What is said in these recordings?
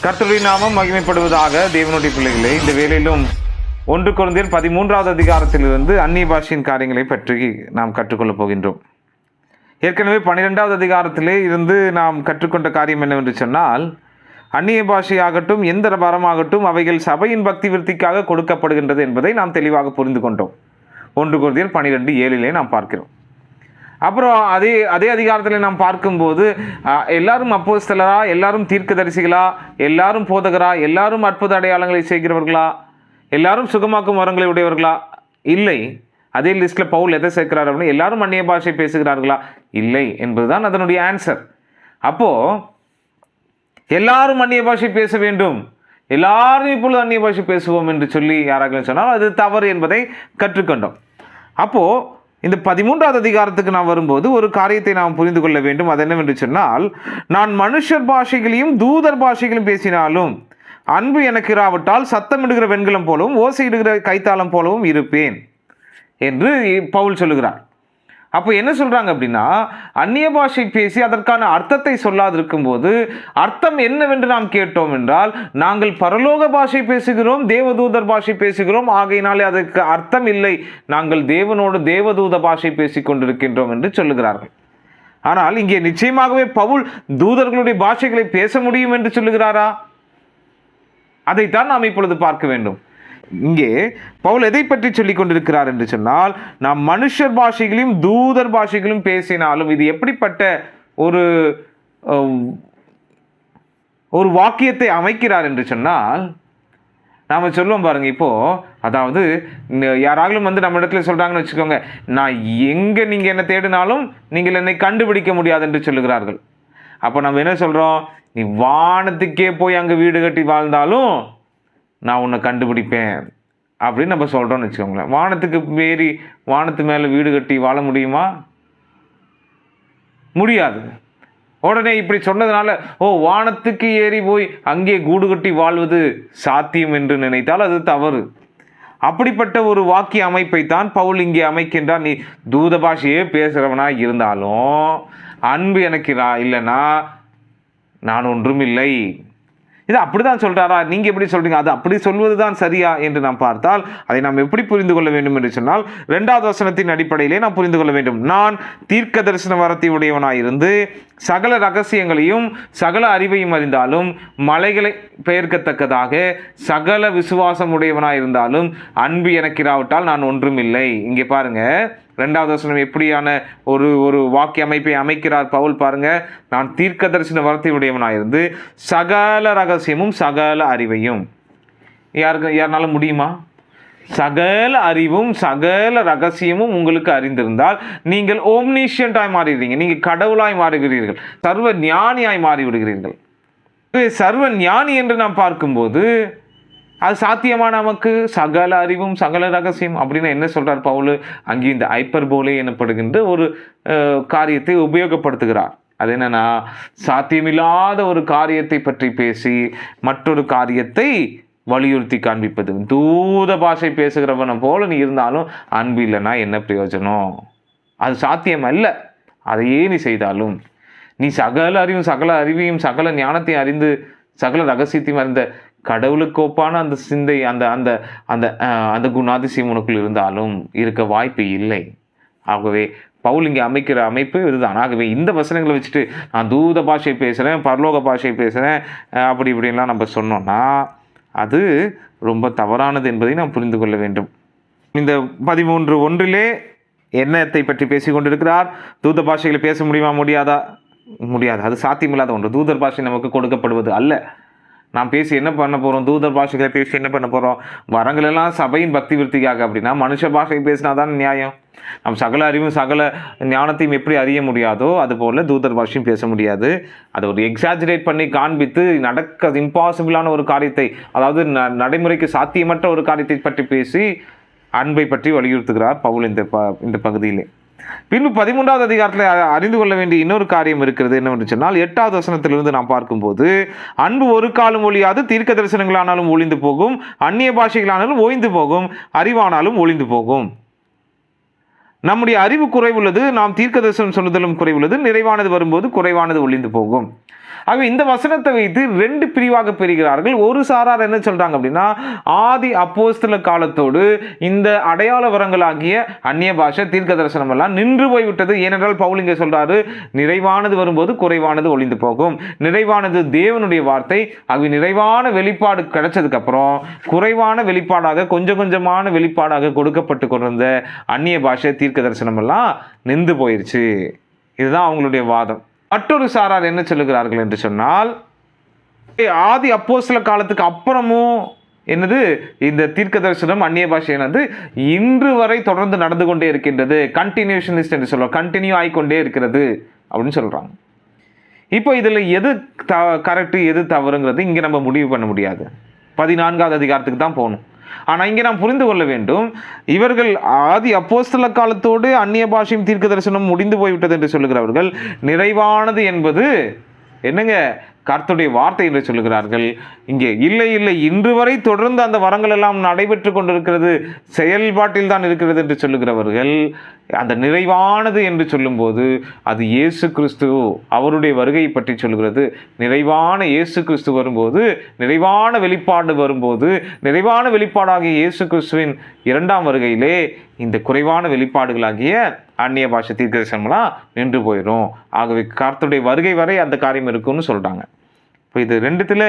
கர்த்தருடைய நாமம் மகிமைப்படுவதாக. தேவனுடைய பிள்ளைகளே, இந்த வேளையிலும் 1 கொரிந்தியர் 13வது அதிகாரத்திலிருந்து அந்நிய பாஷையின் காரியங்களை பற்றி நாம் கற்றுக்கொள்ளப் போகின்றோம். ஏற்கனவே 12வது அதிகாரத்திலே இருந்து நாம் கற்றுக்கொண்ட காரியம் என்னவென்று சொன்னால், அந்நிய பாஷையாகட்டும் எந்த வரமாகட்டும் அவைகள் சபையின் பக்தி விருத்திக்காக கொடுக்கப்படுகின்றது என்பதை நாம் தெளிவாக புரிந்து கொண்டோம். 1 கொரிந்தியர் 12:7 நாம் பார்க்கிறோம். அப்புறம் அதே அதிகாரத்தில் நாம் பார்க்கும்போது எல்லாரும் அப்போஸ்தலரா, எல்லாரும் தீர்க்கதரிசிகளா, எல்லாரும் போதகரா, எல்லாரும் அற்புத அடையாளங்களை செய்கிறவர்களா, எல்லாரும் சுகமாக்கும் வரங்களை உடையவர்களா? இல்லை. அதே லிஸ்ட்டில் பவுல் எதை சேர்க்கிறார் அப்படின்னா, எல்லாரும் அந்நிய பாஷை பேசுகிறார்களா? இல்லை என்பதுதான் அதனுடைய ஆன்சர். அப்போது எல்லாரும் அந்நிய பாஷை பேச வேண்டும், எல்லாரும் இப்பொழுது அந்நிய பாஷை பேசுவோம் என்று சொல்லி யாராக சொன்னால் அது தவறு என்பதை கற்றுக்கொண்டோம். அப்போது இந்த 13வது அதிகாரத்துக்கு நாம் வரும்போது ஒரு காரியத்தை நாம் புரிந்து கொள்ள வேண்டும். அது என்னவென்று சொன்னால், நான் மனுஷர் பாஷைகளையும் தூதர் பாஷைகளையும் பேசினாலும் அன்பு எனக்கு இராவிட்டால் சத்தமிடுகிற வெண்கலம் போலவும் ஓசையிடுகிற கைத்தாளம் போலவும் இருப்பேன் என்று பவுல் சொல்லுகிறார். அப்போ என்ன சொல்கிறாங்க அப்படின்னா, அந்நிய பாஷை பேசி அதற்கான அர்த்தத்தை சொல்லாதிருக்கும் போது அர்த்தம் என்னவென்று நாம் கேட்டோம் என்றால், நாங்கள் பரலோக பாஷை பேசுகிறோம், தேவதூதர் பாஷை பேசுகிறோம், ஆகையினாலே அதற்கு அர்த்தம் இல்லை, நாங்கள் தேவனோடு தேவதூத பாஷை பேசி கொண்டிருக்கின்றோம் என்று சொல்லுகிறார்கள். ஆனால் இங்கே நிச்சயமாகவே பவுல் தூதர்களுடைய பாஷைகளை பேச முடியும் என்று சொல்லுகிறாரா? அதைத்தான் நாம் இப்பொழுது பார்க்க வேண்டும். இங்கே பவுல் எதை பற்றி சொல்லிக் கொண்டிருக்கிறார் என்று சொன்னால், நாம் மனுஷர் பாஷைகளையும் தூதர் பாஷைகளையும் பேசினாலும், இது எப்படிப்பட்ட ஒரு வாக்கியத்தை அமைக்கிறார் என்று சொன்னால், நாம் சொல்லுவோம் பாருங்கள். இப்போது அதாவது யாராலும் நம்ம இடத்துல சொல்கிறாங்கன்னு வச்சுக்கோங்க, நான் எங்கே நீங்கள் என்னை தேடினாலும் நீங்கள் என்னை கண்டுபிடிக்க முடியாது என்று சொல்லுகிறார்கள். அப்போ நம்ம என்ன சொல்கிறோம்? நீ வானத்துக்கே போய் அங்கே வீடு கட்டி வாழ்ந்தாலும் நான் உன்னை கண்டுபிடிப்பேன் அப்படின்னு நம்ம சொல்கிறோன்னு வச்சுக்கோங்களேன். வானத்துக்கு ஏறி வானத்து மேலே வீடு கட்டி வாழ முடியுமா? முடியாது. உடனே இப்படி சொன்னதுனால வானத்துக்கு ஏறி போய் அங்கே கூடு கட்டி வாழ்வது சாத்தியம் என்று நினைத்தால் அது தவறு. அப்படிப்பட்ட ஒரு வாக்கிய அமைப்பை தான் பவுல் இங்கே அமைக்கின்றார். நீ தூத பாஷையே பேசுகிறவனா இருந்தாலும் அன்பு எனக்கு இல்லைன்னா நான் ஒன்றும் இல்லை. இது அப்படி தான் சொல்கிறாரா? நீங்கள் எப்படி சொல்கிறீங்க? அது அப்படி சொல்வது தான் சரியா என்று நாம் பார்த்தால் அதை நாம் எப்படி புரிந்து கொள்ள வேண்டும் என்று சொன்னால், 2வது வசனத்தின் அடிப்படையிலே நாம் புரிந்து கொள்ள வேண்டும். நான் தீர்க்க தரிசன வரத்தை உடையவனாயிருந்து சகல ரகசியங்களையும் சகல அறிவையும் அறிந்தாலும், மலைகளை பெயர்க்கத்தக்கதாக சகல விசுவாசம் உடையவனாயிருந்தாலும் அன்பு எனக்கு இராவிட்டால் நான் ஒன்றும் இல்லை. இங்கே பாருங்க, 2வது வசனம் எப்படியான ஒரு வாக்கிய அமைப்பை அமைக்கிறார் பவுல் பாருங்க. நான் தீர்க்க தரிசன வரத்தை உடையவனாயிருந்து சகல ரகசியமும் சகல அறிவையும். யாருனாலும் முடியுமா? சகல அறிவும் சகல ரகசியமும் உங்களுக்கு அறிந்திருந்தால் நீங்கள் ஓம்னிஷியன்டாய் மாறிடுறீங்க, நீங்கள் கடவுளாய் மாறுகிறீர்கள், சர்வ ஞானியாய் மாறிவிடுகிறீர்கள். சர்வ ஞானி என்று நாம் பார்க்கும்போது அது சாத்தியமா? நமக்கு சகல அறிவும் சகல ரகசியம் அப்படின்னு என்ன சொல்கிறார் பவுல்? அங்கே இந்த ஹைப்பர்போலே எனப்படுகின்ற ஒரு காரியத்தை உபயோகப்படுத்துகிறார். அது என்னன்னா, சாத்தியமில்லாத ஒரு காரியத்தை பற்றி பேசி மற்றொரு காரியத்தை வலியுறுத்தி காண்பிப்பது. தூத பாஷை பேசுகிறவனை போல நீ இருந்தாலும் அன்பு இல்லைன்னா என்ன பிரயோஜனம்? அது சாத்தியம் அல்ல. அதையே நீ செய்தாலும், நீ சகல அறிவையும் சகல ஞானத்தையும் அறிந்து சகல ரகசியத்தையும் அறிந்த கடவுளுக்கு ஒப்பான அந்த சிந்தை அந்த அந்த அந்த அந்த குணாதிசயம் உனக்குள் இருந்தாலும் இருக்க வாய்ப்பு இல்லை. ஆகவே பவுல் இங்கே அமைக்கிற அமைப்பு இதுதான். ஆகவே இந்த வசனங்களை வச்சுட்டு நான் தூத பாஷை பேசுகிறேன், பரலோக பாஷை பேசுகிறேன் அப்படி இப்படின்லாம் நம்ம சொன்னோம்னா அது ரொம்ப தவறானது என்பதை நாம் புரிந்து கொள்ள வேண்டும். இந்த 13:1 என்னத்தை பற்றி பேசி கொண்டிருக்கிறார்? தூத பாஷைகளை பேச முடியுமா? முடியாது. அது சாத்தியமில்லாத ஒன்று. தூதர் பாஷை நமக்கு கொடுக்கப்படுவது அல்ல. நாம் பேசி என்ன பண்ண போகிறோம்? தூதர் பாஷைகளை பேசி என்ன பண்ண போகிறோம்? வரங்களெல்லாம் சபையின் பக்தி விருத்திக்காக. அப்படின்னா மனுஷ பாஷை பேசினா தான் நியாயம். நம் சகல அறிவும் சகல ஞானத்தையும் எப்படி அறிய முடியாதோ அதுபோல் தூதர் பாஷையும் பேச முடியாது. அதை ஒரு எக்ஸாஜரேட் பண்ணி காண்பித்து நடக்க இம்பாசிபிளான ஒரு காரியத்தை, அதாவது நடைமுறைக்கு சாத்தியமற்ற ஒரு காரியத்தை பற்றி பேசி அன்பை பற்றி வலியுறுத்துகிறார் பவுல் இந்த பகுதியிலே. பின்பு 13வது அதிகாரத்தில் அறிந்து கொள்ள வேண்டிய இன்னொரு காரியம் இருக்கிறது. என்னவென்று சொன்னால், 8வது வசனத்திலிருந்து நாம் பார்க்கும்போது, அன்பு ஒரு காலம் ஒழியாது, தீர்க்க தரிசனங்களானாலும் ஒழிந்து போகும், அந்நிய பாஷைகளானாலும் ஓய்ந்து போகும், அறிவானாலும் ஒழிந்து போகும். நம்முடைய அறிவு குறைவுள்ளது, நாம் தீர்க்க தரிசனம் சொல்லுதலும் குறைவுள்ளது, நிறைவானது வரும்போது குறைவானது ஒழிந்து போகும். ஆகவே இந்த வசனத்தை வைத்து 2 பிரிவாக பிரிகிறார்கள். ஒரு சாரார் என்ன சொல்றாங்க அப்படின்னா, ஆதி அப்போஸ்தல காலத்தோடு இந்த அடையாள வரங்களாகிய அந்நிய பாஷை, தீர்க்க தரிசனம் எல்லாம் நின்று போய்விட்டது. ஏனென்றால் பவுல் இங்கே சொல்றாரு, நிறைவானது வரும்போது குறைவானது ஒளிந்து போகும். நிறைவானது தேவனுடைய வார்த்தை. ஆகவே நிறைவான வெளிப்பாடு கிடைச்சதுக்கு அப்புறம் குறைவான வெளிப்பாடாக, கொஞ்சம் கொஞ்சமான வெளிப்பாடாக கொடுக்கப்பட்டு கொண்டிருந்த அந்நிய பாஷை, தீர்க்க தரிசனம் எல்லாம் நின்று போயிருச்சு. இதுதான் அவங்களுடைய வாதம். மற்றொரு சாரார் என்ன சொல்லுகிறார்கள் என்று சொன்னால், ஆதி அப்போஸ்தல காலத்துக்கு அப்புறமும் என்னது இந்த தீர்க்க தரிசனம், அந்நிய பாஷை என்னது இன்று வரை தொடர்ந்து நடந்து கொண்டே இருக்கின்றது. கண்டினியூஷனிஸ்ட் என்று சொல்லுவோம், கண்டினியூ ஆகிக்கொண்டே இருக்கிறது அப்படின்னு சொல்றாங்க. இப்போ இதில் எது கரெக்டு எது தவறுங்கிறது இங்கே நம்ம முடிவு பண்ண முடியாது. 14வது அதிகாரத்துக்கு தான் போகணும். ஆனால் இங்கே நாம் புரிந்து கொள்ள வேண்டும், இவர்கள் ஆதி அப்போஸ்தல காலத்தோடு அந்நிய பாஷையும் தீர்க்க தரிசனம் முடிந்து போய்விட்டது என்று சொல்லுகிறவர்கள், நிறைவானது என்பது என்னங்க கர்த்தருடைய வார்த்தை என்று சொல்லுகிறார்கள். இங்கே இல்லை இல்லை, இன்று வரை தொடர்ந்து அந்த வரங்கள் எல்லாம் நடைபெற்று கொண்டிருக்கிறது, செயல்பாட்டில் தான் இருக்கிறது என்று சொல்லுகிறவர்கள், அந்த நிறைவானது என்று சொல்லும்போது அது இயேசு கிறிஸ்து அவருடைய வருகையை பற்றி சொல்கிறது. நிறைவான இயேசு கிறிஸ்து வரும்போது, நிறைவான வெளிப்பாடு வரும்போது, நிறைவான வெளிப்பாடாகிய இயேசு கிறிஸ்துவின் 2ஆம் வருகையிலே இந்த குறைவான வெளிப்பாடுகளாகிய அந்நிய பாஷை, தீர்க்க தரிசனம்லாம் நின்று போயிடும். ஆகவே கர்த்தருடைய வருகை வரை அந்த காரியம் இருக்குன்னு சொல்கிறாங்க. இப்போ இது 2த்துல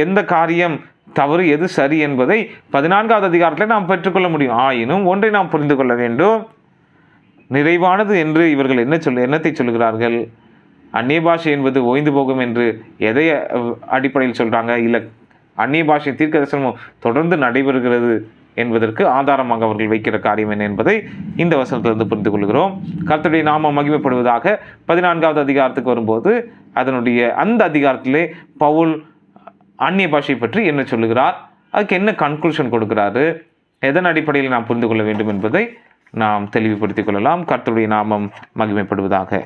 எந்த காரியம் தவறு எது சரி என்பதை 14வது அதிகாரத்தில் நாம் பெற்றுக்கொள்ள முடியும். ஆயினும் ஒன்றை நாம் புரிந்து கொள்ள வேண்டும், நிறைவானது என்று இவர்கள் என்னத்தை சொல்கிறார்கள்? அந்நிய பாஷை என்பது ஓய்ந்து போகும் என்று எதை அடிப்படையில் சொல்கிறாங்க? இல்லை அந்நிய பாஷை தீர்க்க தரிசனம் தொடர்ந்து நடைபெறுகிறது என்பதற்கு ஆதாரமாக அவர்கள் வைக்கிற காரியம் என்ன என்பதை இந்த வசனத்திலிருந்து புரிந்து கொள்கிறோம். கர்த்தருடைய நாமம் மகிமைப்படுவதாக 14வது அதிகாரத்துக்கு வரும்போது அதனுடைய அந்த அதிகாரத்திலே பவுல் அந்நிய பாஷை பற்றி என்ன சொல்லுகிறார், அதுக்கு என்ன கன்க்ளூஷன் கொடுக்கிறாரு, எதன் அடிப்படையில் நாம் புரிந்து கொள்ள வேண்டும் என்பதை நாம் தெளிவுபடுத்திக் கொள்ளலாம். கர்த்தருடைய நாமம் மகிமைப்படுவதாக.